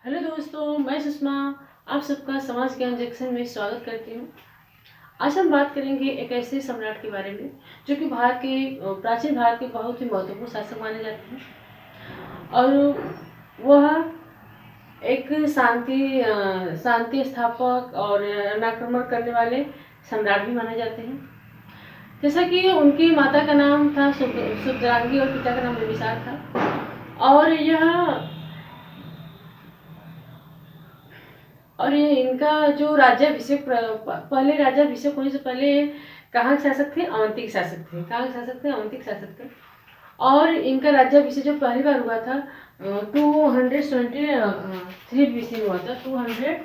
Hello दोस्तों, मैं सुषमा आप सबका समाज ज्ञान जंक्शन में स्वागत करती हूँ। आज हम बात करेंगे एक ऐसे सम्राट के बारे में जो कि प्राचीन भारत के बहुत ही महत्वपूर्ण शासक माने जाते हैं और वह एक शांति स्थापक और अनाक्रमण करने वाले सम्राट भी माने जाते हैं। जैसा कि उनकी माता का नाम था सुब्द्रांगी और पिता का नाम बिम्बिसार था और ये इनका जो राज्याभिषेक पहले राज्याभिषेक होने से पहले कहाँ के शासक थे? अवंती के शासक थे। कहाँ के शासक थे? अवंती के शासक थे। और इनका राज्याभिषेक जो पहली बार हुआ था 273 बीसी में हुआ था। 270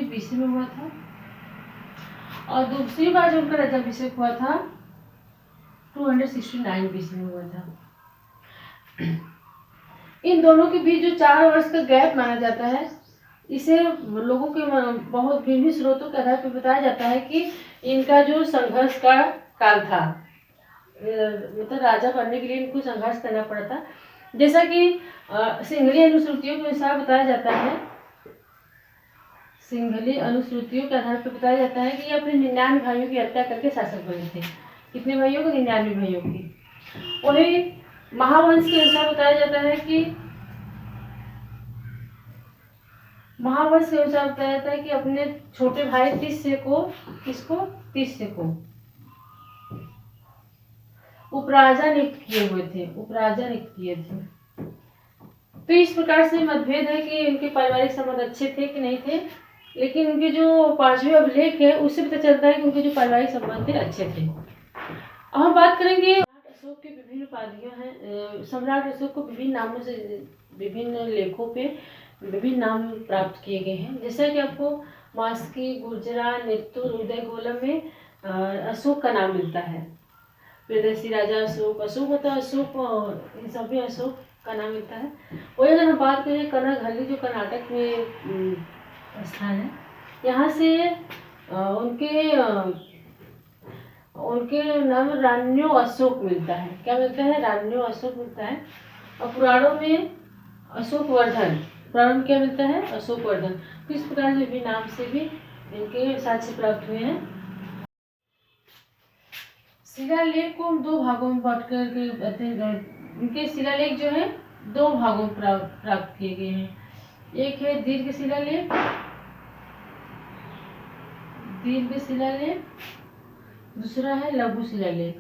बीसी में हुआ था और दूसरी बार जो उनका राज्याभिषेक हुआ था 269 बीसी में हुआ था। इन दोनों के बीच जो 4 वर्ष का गैप माना जाता है, इसे लोगों के बहुत विभिन्न स्रोतों के आधार पर बताया जाता है कि इनका जो संघर्ष का काल था, मतलब राजा बनने के लिए इनको संघर्ष करना पड़ा था। जैसा कि सिंघली अनुश्रुतियों के अनुसार बताया जाता है, सिंघली अनुश्रुतियों के आधार पर बताया जाता है कि ये अपने 99 भाइयों की हत्या करके शासक बने थे। कितने भाइयों को? 99 भाइयों की। वही महावंश के अनुसार बताया जाता है कि अपने छोटे भाई तिस्य को उपराजा नियुक्त किए थे। तो इस प्रकार से मतभेद है कि इनके पारिवारिक संबंध अच्छे थे कि नहीं थे, लेकिन उनके जो 5वें अभिलेख है उससे पता चलता है कि उनके जो पारिवारिक संबंध थे अच्छे थे। अब हम बात करेंगे अशोक की विभिन्न उपाधियां हैं। सम्राट अशोक को विभिन्न नामों से, विभिन्न लेखों पे विभिन्न नाम प्राप्त किए गए हैं। जैसा कि आपको मास्की, गुर्जरा, नेतुर, उदयगोलम में अशोक का नाम मिलता है। प्रियदर्शी राजा अशोक, अशोक होता है अशोक, इन सभी अशोक का नाम मिलता है। वही अगर हम बात करें कनकहल्ली जो कर्नाटक में स्थान है, यहाँ से उनके नाम रान्यो अशोक मिलता है। क्या मिलता है? रान्यो अशोक मिलता है। और पुराणों में अशोक वर्धन, पुराणों में क्या मिलता है? अशोक वर्धन। तो इस प्रकार से भी नाम से भी इनके साक्ष्य प्राप्त हुए हैं। शिलालेख को हम 2 भागों में बांट कर इनके शिलालेख जो है 2 भागों में प्राप्त किए गए हैं। एक है दीर्घ शिलालेख, दूसरा है लघु शिलालेख।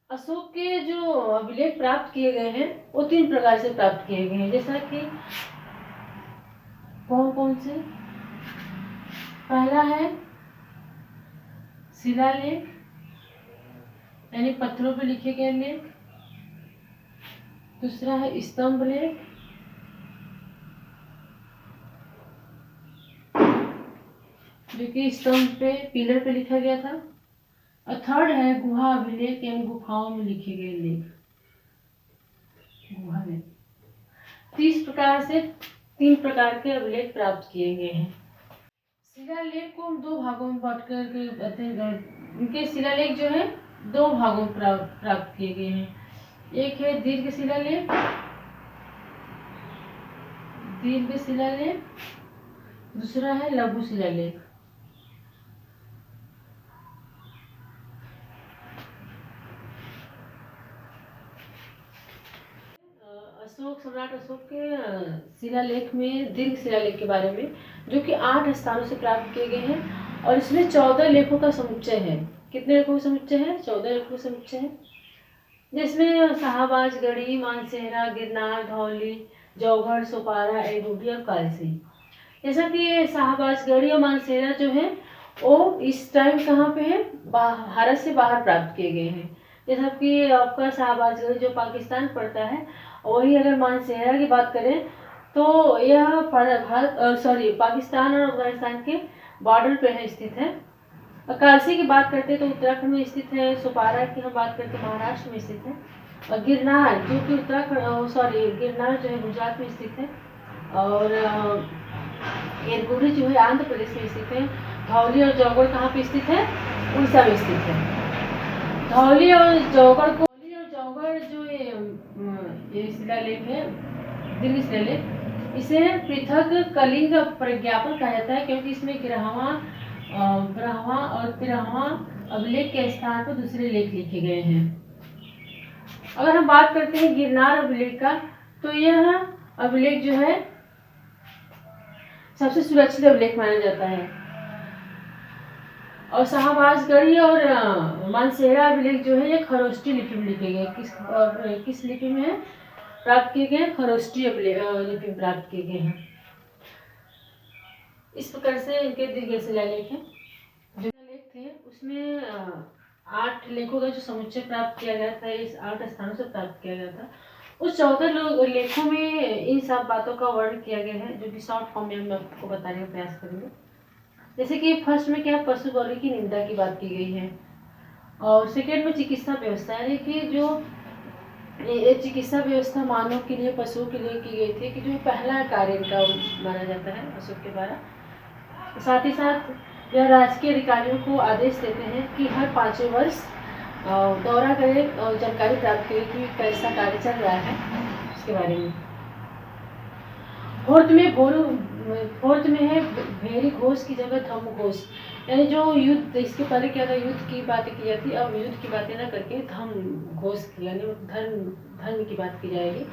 अशोक के जो अभिलेख प्राप्त किए गए हैं वो 3 प्रकार से प्राप्त किए गए हैं। जैसा कि कौन कौन से? पहला है शिलालेख, यानी पत्थरों पर लिखे गए लेख। दूसरा है स्तंभ लेख, जो कि स्तंभ पे, पिलर पे लिखा गया था। और थर्ड है गुहा अभिलेख, यानी गुफाओं में लिखे गए लेख, गुहा लेख। 3 प्रकार के अभिलेख प्राप्त किए गए हैं। शिलालेख को हम 2 भागों में बांट कर इनके शिलालेख जो है 2 भागों में प्राप्त किए गए हैं। एक है दीर्घ शिलालेख, दूसरा है लघु शिलालेख। सम्राट अशोक के शिलालेख में दीर्घ शिलालेख के बारे में, जो कि 8 स्थानों से प्राप्त किए गए हैं और इसमें 14 लेखों का समुच्चय है। कितने लेखों का समुच्चय है? 14 लेखों का समुच्चय है, जिसमें शाहबाज, गढ़ी, मानसेहरा, गिरनार, धौली, जौहर, सोपारा, एडूडी और कालसी। जैसा कि शाहबाज, गढ़ी और मानसेहरा जो है वो इस टाइम कहाँ पे है? भारत से बाहर प्राप्त किए गए हैं। जैसा कि आपका शाहबाज गढ़ी जो पाकिस्तान पड़ता है, वही अगर मानसेहरा की बात करें तो यह पाकिस्तान और अफगानिस्तान के बॉर्डर पे है, स्थित है। कालसी की बात करते हैं तो उत्तराखंड में स्थित है। सोपारा की हम बात करते हैं महाराष्ट्र में स्थित है। और गिरनार जो कि गिरनार जो है गुजरात में स्थित है। और येरगुड़ी जो है आंध्र प्रदेश में स्थित है। धौली और जौगड़ कहाँ पे स्थित है? उड़ीसा में स्थित है। धौली और जौगड़ जो ये शिलालेख है, दिल्ली शिलालेख, इसे पृथक कलिंग प्रज्ञापन कहा जाता है क्योंकि इसमें 11वां और 13वां अभिलेख के स्थान पर दूसरे लेख लिखे गए हैं। अगर हम बात करते हैं गिरनार अभिलेख का, तो यह अभिलेख जो है सबसे सुरक्षित अभिलेख माना जाता है। और शाहबाजगढ़ी और मानसेरा अभिलेख जो है ये खरोष्टी लिपि में लिखे गए। किस लिपि में प्राप्त किए गए? खरोष्टी लिपि में प्राप्त किए गए हैं। इस प्रकार से इनके दीर्घ शिलालेख हैं। जो लेख थे उसमें 8 लेखों का जो समुच्चय प्राप्त किया गया था, इस 8 स्थानों से प्राप्त किया गया था। उस 14 लेखों में इन सब बातों का वर्णन किया गया है, जो कि शॉर्ट फॉर्म में हम आपको बताने का प्रयास करेंगे। जैसे कि फर्स्ट में क्या पशु बलि की निंदा की बात की गई है, और सेकेंड में चिकित्सा व्यवस्था, यानी कि जो चिकित्सा व्यवस्था मानव के लिए, पशुओं के लिए की गई थी, कि जो पहला कार्य इनका माना जाता है अशोक के द्वारा। साथ ही साथ यह राजकीय अधिकारियों को आदेश देते हैं कि हर 5वें वर्ष दौरा करें और जानकारी प्राप्त करें कि कैसा कार्य चल रहा है उसके बारे में। फोर्थ में है भेरी घोष की जगह धम्म घोष, यानी जो युद्ध, इसके पहले क्या था, युद्ध की बातें की जाती, अब युद्ध की बातें ना करके धम्म घोष की, यानी धर्म की बात की जाएगी।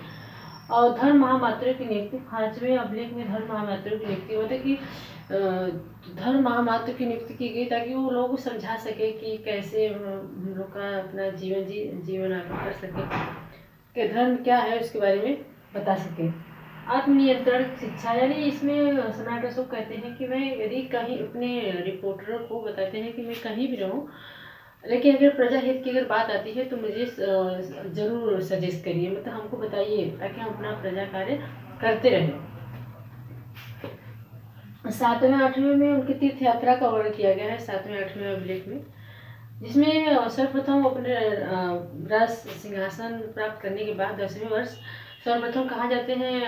और धर्म महामात्रों की नियुक्ति, 5वें अभिलेख में धर्म महामात्रों की नियुक्ति, मतलब कि धर्म महामात्र की नियुक्ति की गई ताकि वो लोगों को समझा सके कि कैसे हम लोग का अपना जीवन आगे कर सके, कि धर्म क्या है उसके बारे में बता सके। आत्मनियंत्रण शिक्षा, यानी इसमें सम्राट अशोक कहते हैं कि मैं यदि कहीं, अपने रिपोर्टरों को बताते हैं कि मैं कहीं भी रहूं, लेकिन अगर प्रजा हित की अगर बात आती है तो मुझे जरूर सजेस्ट करिए, मतलब हमको बताइए, ताकि हम अपना प्रजा कार्य करते रहें। 7वें 8वें में उनकी तीर्थ यात्रा का वर्णन किया गया है 7वें 8वें अभिलेख में, जिसमें सर्वप्रथम अपने राज सिंहासन प्राप्त करने के बाद 10वें वर्ष सर्वप्रथम कहाँ जाते हैं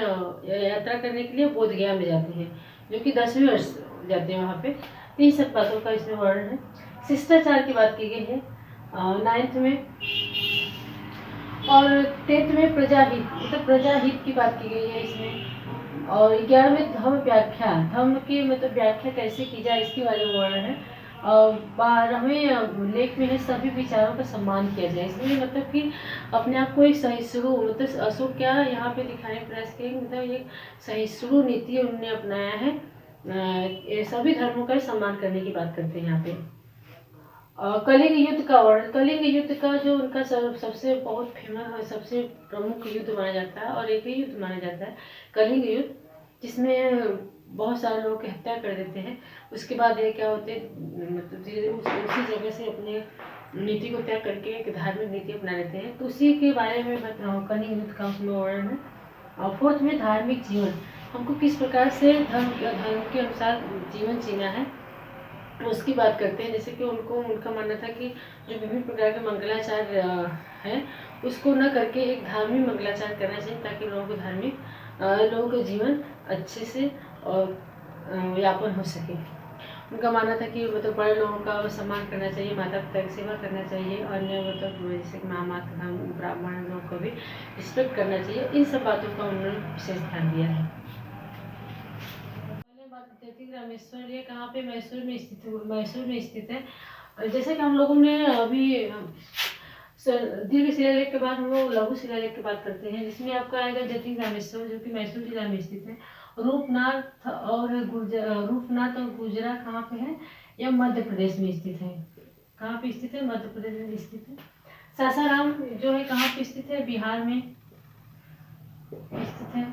यात्रा करने के लिए? बोध गया में जाते हैं, जो कि 10वें वर्ष जाते हैं वहाँ पे। इन सब बातों का इसमें वर्णन है। शिष्टाचार की बात की गई है 9th में, और 10th में प्रजाहित, मतलब प्रजाहित की बात की गई है इसमें। और 11वें धर्म व्याख्या, धर्म की मतलब व्याख्या कैसे की जाए इसके बारे में वर्णन है। और 12वें लेख में है सभी विचारों का सम्मान किया जाए, इसमें मतलब कि अपने आप को एक सहिष्णु, मतलब अशोक क्या यहाँ पे दिखाने का प्रयास किया, मतलब एक सहिष्णु नीति उन्होंने अपनाया है, सभी धर्मों का सम्मान करने की बात करते हैं यहाँ पे। कलिंग युद्ध का वर्णन, कलिंग युद्ध का जो उनका सबसे बहुत फेमस, सबसे प्रमुख युद्ध माना जाता है, और एक ही युद्ध माना जाता है कलिंग युद्ध, जिसमें बहुत सारे लोगों की हत्या कर देते हैं। उसके बाद ये क्या होते हैं, मतलब धीरे उसी जगह से अपने नीति को त्याग करके एक धार्मिक नीति अपना लेते हैं, तो उसी के बारे में कलिंग युद्ध का उसमें वर्णन है। और 4th में धार्मिक जीवन, हमको किस प्रकार से धर्म के अनुसार जीवन जीना है उसकी बात करते हैं। जैसे कि उनका मानना था कि जो विभिन्न प्रकार के मंगलाचार है उसको न करके एक धार्मिक मंगलाचार करना चाहिए, ताकि लोगों का जीवन अच्छे से यापन हो सके। उनका मानना था कि मतलब बड़े लोगों का सम्मान करना चाहिए, माता पिता की सेवा करना चाहिए, अन्य मतलब जैसे कि माता ब्राह्मण लोगों को भी रिस्पेक्ट करना चाहिए। इन सब बातों का उन्होंने विशेष ध्यान दिया है। रामेश्वर, ये कहाँ पे? मैसूर में स्थित है। जैसे कि हम लोगों ने अभी दीर्घ शिलालेख के बाद हम लोग लघु शिलालेख की बात करते हैं, जिसमें आपका आएगा जतिन रामेश्वर, जो कि मैसूर जिला में स्थित है। रूपनाथ और गुजरा कहाँ पे है? यह मध्य प्रदेश में स्थित है। कहाँ पे स्थित है? मध्य प्रदेश में स्थित है। सासाराम जो है कहाँ पे स्थित है? बिहार में स्थित है।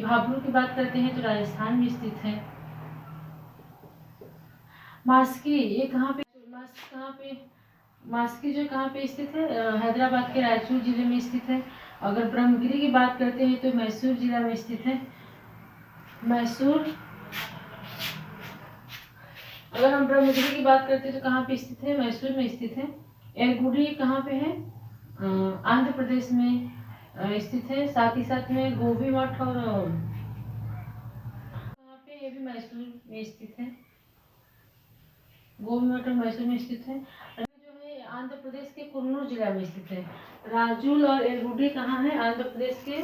भाभरू की बात करते हैं तो राजस्थान में स्थित है। मास्की, ये कहाँ पे? मास्की जो कहाँ पे स्थित है? हैदराबाद के रायचूर जिले में स्थित है। अगर ब्रह्मगिरी की बात करते हैं तो मैसूर जिला में स्थित है। मैसूर अगर हम ब्रह्मगिरी की बात करते हैं तो कहाँ पे स्थित है? मैसूर में स्थित है। एलगुडी कहाँ पे है? आंध्र प्रदेश में स्थित है। साथ ही साथ में गोभी मठ और कहाँ पे? ये भी मैसूर में स्थित है। गोभी मठ और मैसूर में स्थित है। जो है आंध्र प्रदेश के कुन्नूर जिला में स्थित है। राजूल और एलगुडी कहाँ है? आंध्र प्रदेश के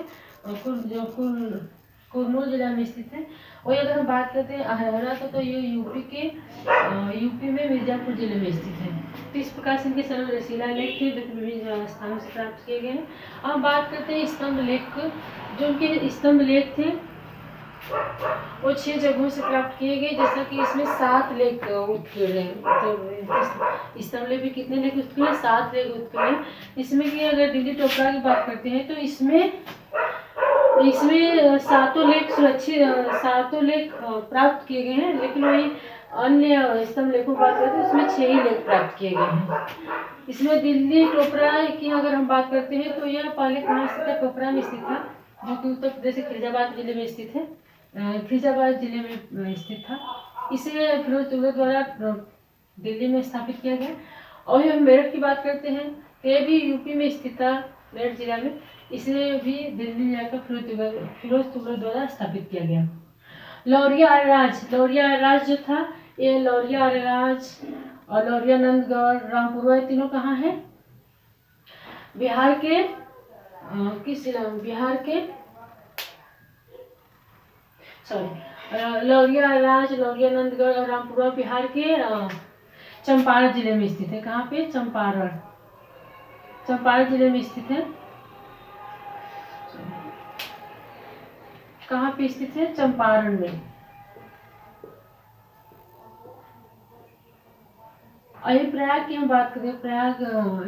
कुन्नूर जिला में स्थित है। वही अगर हम बात करते हैं अहरा तो ये यूपी में मिर्जापुर जिले में स्थित है। तो इस प्रकार से इनके सर्व शिलालेख थे जो कि विभिन्न स्थानों से प्राप्त किए गए हैं। अब हम बात करते हैं स्तंभ लेख। जो उनके स्तंभ लेख थे वो 6 जगहों से प्राप्त किए गए, जैसा कि इसमें 7 लेख उत्कीर्ण हैं। मतलब स्तंभ लेख भी कितने लेख उत्कीर्ण हैं? 7 लेख उत्कीर्ण हैं। इसमें कि अगर दिल्ली टोपरा की बात करते हैं तो इसमें सातों लेख प्राप्त किए गए हैं, लेकिन वही अन्य स्तंभ लेखों की बात करते हैं इसमें 6 ही लेख प्राप्त किए गए हैं। इसमें दिल्ली टोपरा की अगर हम बात करते हैं तो यह पहले कहाँ स्थित है? टोपरा में स्थित था, जो कि उत्तर प्रदेश के फरीदाबाद जिले में स्थित है। फरीदाबाद जिले में स्थित था। इसे फिरोज तुगलक द्वारा दिल्ली में स्थापित किया गया। और हम मेरठ की बात करते हैं तो ये भी यूपी में स्थित था, मेरठ जिला में। इसे भी दिल्ली जाकर फिरोज तुगलक द्वारा स्थापित किया गया। लौरिया राज जो था, ये लौरिया राज और लौरिया नंदगढ़, रामपुरा, ये तीनों कहाँ है? बिहार के किस जिला में? लौरिया राज, लौरिया नंदगढ़ और रामपुरा बिहार के चंपारण जिले में स्थित है। कहाँ पे? चंपारण जिले में स्थित है। कहाँ पे स्थित है? चंपारण में। अभी प्रयाग की हम बात करें, प्रयाग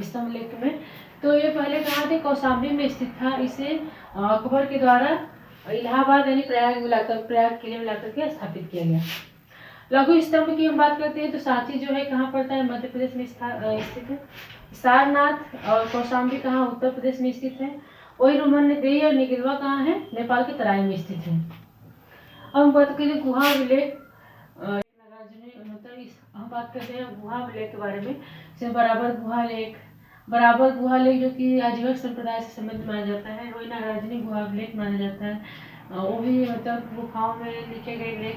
स्तंभ लेख में, तो ये पहले कहाँ थे? कौशाम्बी में स्थित था। इसे अकबर के द्वारा इलाहाबाद यानी प्रयाग किले में लाकर के स्थापित किया गया। लघु स्तंभ की हम बात करते हैं तो सांची जो है कहाँ पड़ता है? मध्य प्रदेश में स्थित है। सारनाथ और कौशाम्बी कहाँ? उत्तर प्रदेश में स्थित है। वही रोमनदेही और निगलवा कहाँ है? नेपाल के तराई में स्थित है। अब हम बात करें गुहा अभिलेख, हम बात करते हैं गुहा अभिलेख के बारे में। जैसे बराबर गुहा लेख जो कि आजीवक संप्रदाय से संबंधित माना जाता है। वही नागार्जुनी गुहा अभिलेख माना जाता है। वो भी मतलब गुफाओं में लिखे गए लेख।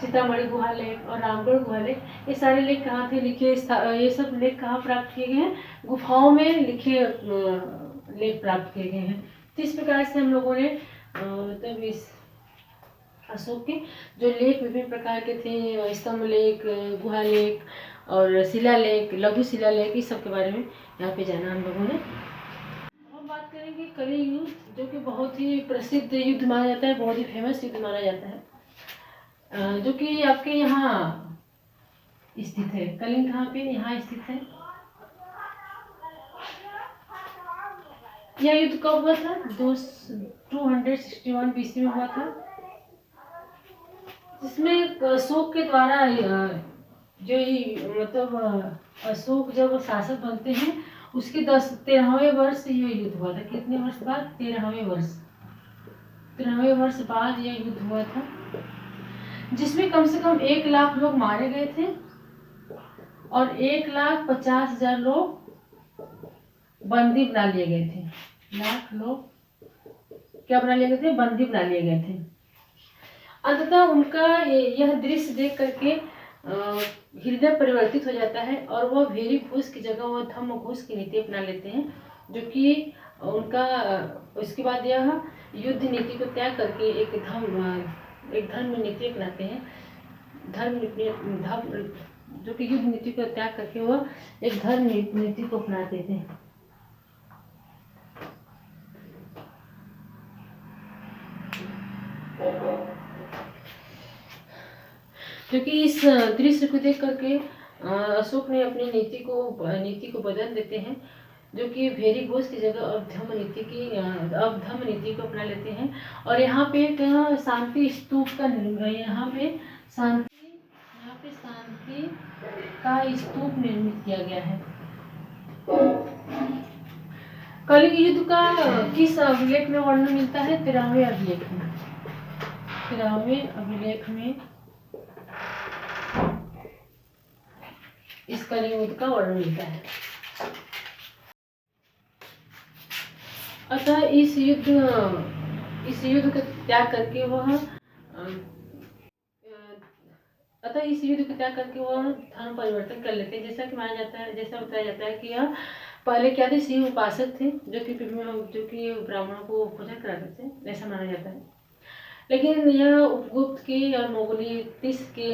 सीतामढ़ी गुहा लेख और रामगढ़ गुहा लेख, ये सारे लेख कहाँ थे लिखे? ये सब लेख कहाँ प्राप्त किए गए हैं? गुफाओं में लिखे लेख प्राप्त किए गए हैं। तो इस प्रकार से हम लोगों ने मतलब इस अशोक के जो लेख विभिन्न प्रकार के थे, स्तंभ लेख, गुहा लेख और शिलालेख, लघु शिलालेख, इस सब के बारे में यहाँ पे जाना हम लोगों ने। हम बात करेंगे कलिंग युद्ध, जो कि बहुत ही प्रसिद्ध युद्ध माना जाता है, बहुत ही फेमस युद्ध माना जाता है, जो कि आपके यहाँ स्थित है। कलिंग कहाँ पे? यहाँ स्थित है। यह युद्ध कब हुआ था? 261 BC में हुआ था, जिसमें अशोक के द्वारा जो मतलब अशोक जब शासक बनते हैं उसके 13वें वर्ष ये युद्ध हुआ था। कितने वर्ष बाद? 13वें वर्ष बाद यह युद्ध हुआ था, जिसमें कम से कम 1 लाख लोग मारे गए थे और 1,50,000 लोग बंदी बना लिए गए थे। लाख लोग क्या बना लिए गए थे? बंदी बना लिए गए थे। अंततः उनका यह दृश्य देख करके हृदय परिवर्तित हो जाता है और वह भेरी घूस की जगह वह धम्म घूस की नीति अपना लेते हैं, जो कि उनका उसके बाद यह युद्ध नीति को त्याग करके एक धर्म नीति अपनाते हैं। जो कि युद्ध नीति को त्याग करके वह एक धर्म नीति को अपनाते थे। क्योंकि इस दृश्य को देख करके अशोक ने अपनी नीति को बदल देते हैं, जो कि भेरी घोष की जगह अब धम्म नीति को अपना लेते हैं। और यहाँ पे एक शांति स्तूप का यहाँ पे शांति का स्तूप निर्मित किया गया है। कलिंग युद्ध का किस अभिलेख में वर्णन मिलता है? 13वें अभिलेख में। 13वें अभिलेख में इस कलियुग का वर्णन मिलता है। अतः इस युद्ध का त्याग करके वह धर्म परिवर्तन कर लेते हैं। जैसा कि माना जाता है, जैसा बताया जाता है कि यह पहले क्या थे, शिव उपासक थे जो कि ब्राह्मणों को भोजन कराते थे, ऐसा माना जाता है। लेकिन यह उपगुप्त की और मोगली तीस के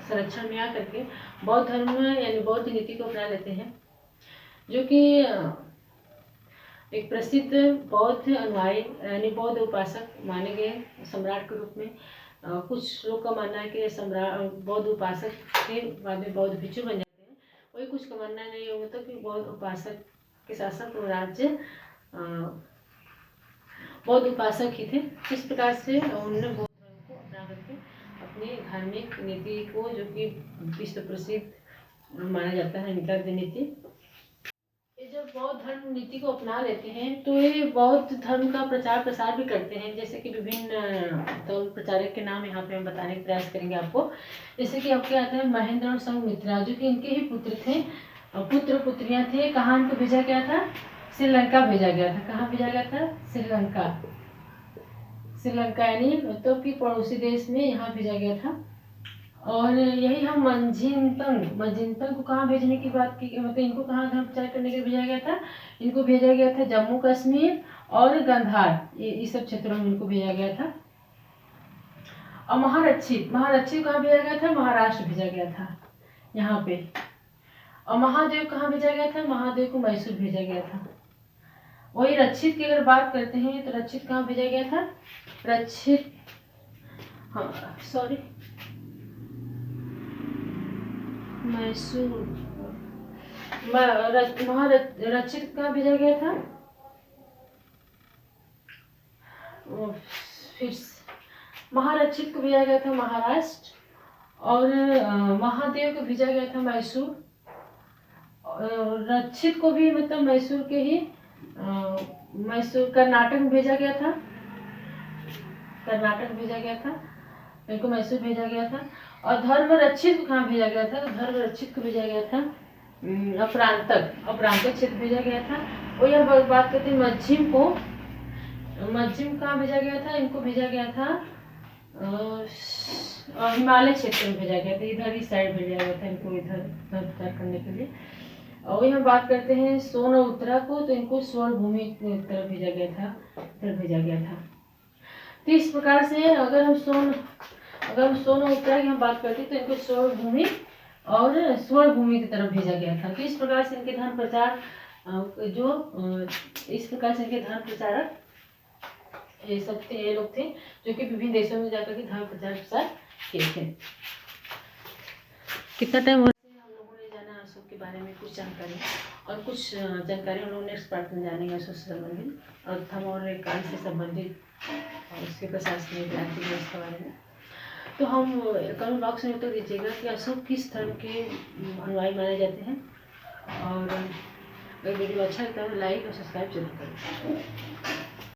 संरक्षण में आकर के बौद्ध धर्म यानी बौद्ध नीति को अपना लेते हैं, जो कि एक प्रसिद्ध बौद्ध अनुयायी यानी बौद्ध उपासक माने गए सम्राट के रूप में। कुछ लोग का मानना है कि सम्राट बौद्ध उपासक के बाद में बौद्ध भिक्षु बन जाते हैं, वही कुछ का मानना नहीं होता कि बौद्ध उपासक के शासक राज्य बौद्ध उपासक ही थे। इस प्रकार से उन्होंने बौद्ध धर्म को अपना करके अपनी धार्मिक नीति को, जो कि विश्व प्रसिद्ध माना जाता है निकट नीति, ये जब बौद्ध धर्म नीति को अपना लेते हैं तो ये बौद्ध धर्म का प्रचार प्रसार भी करते हैं। जैसे कि विभिन्न प्रचारक के नाम यहाँ पे हम बताने का प्रयास करेंगे आपको। जैसे कि आपके आते हैं महेंद्र और संघमित्रा, जो कि इनके ही पुत्र थे, पुत्र पुत्रियां थे। कहाँ इनको भेजा गया था? श्रीलंका भेजा गया था। कहाँ भेजा गया था? श्रीलंका यानी तो कि पड़ोसी देश में यहाँ भेजा गया था। और यही हम मंजिनतंग को कहाँ भेजने की बात की, मतलब इनको कहाँ धर्म प्रचार करने के लिए भेजा गया था? इनको भेजा गया था जम्मू कश्मीर और गंधार, ये सब क्षेत्रों में इनको भेजा गया था। और महारक्षित कहाँ भेजा गया था? महाराष्ट्र भेजा गया था यहाँ पे। और महादेव कहाँ भेजा गया था? महादेव को मैसूर भेजा गया था। वही रक्षित की अगर बात करते हैं तो रक्षित कहाँ भेजा गया था? मैसूर। रक्षित कहाँ भेजा गया था? फिर महारक्षित को भेजा गया था महाराष्ट्र, और महादेव को भेजा गया था मैसूर। रक्षित को भी मतलब मैसूर के ही मैसूर कर्नाटक में भेजा गया था। इनको मैसूर भेजा गया था। और धर्म रक्षित को कहाँ भेजा गया था? तो धर्म रक्षित को भेजा गया था अपरांतक क्षेत्र भेजा गया था। और यह बात करते हैं मध्यम कहाँ भेजा गया था? इनको भेजा गया था हिमालय क्षेत्र में भेजा गया था। इधर ही साइड भेजा गया था इनको, इधर प्रचार करने के लिए। और वही हम बात करते हैं सोन और उत्तरा को, तो इनको स्वर्ण भूमि की तरफ भेजा गया था। तो इस प्रकार से अगर हम सोन और उत्तरा की हम बात करते हैं तो इनको स्वर्ण भूमि की तरफ भेजा गया था। तो इस प्रकार से इनके धर्म प्रचारक ये लोग थे जो कि विभिन्न देशों में जाकर के धर्म प्रचार प्रसार किए थे। कितना टाइम हो रहा है? हम लोगों ने जाना अशोक के बारे में कुछ जानकारी, और कुछ जानकारी हम लोग नेक्स्ट पार्ट में जानेंगे अशोक से संबंधित, और धर्म और काल से संबंधित और उसके प्रशासनिक आर्थिक व्यवस्था के बारे में। तो हम कमेंट बॉक्स में उत्तर दीजिएगा कि अशोक किस धर्म के अनुयायी माने जाते हैं। और अगर वीडियो अच्छा लगता है तो लाइक और सब्सक्राइब जरूर करें।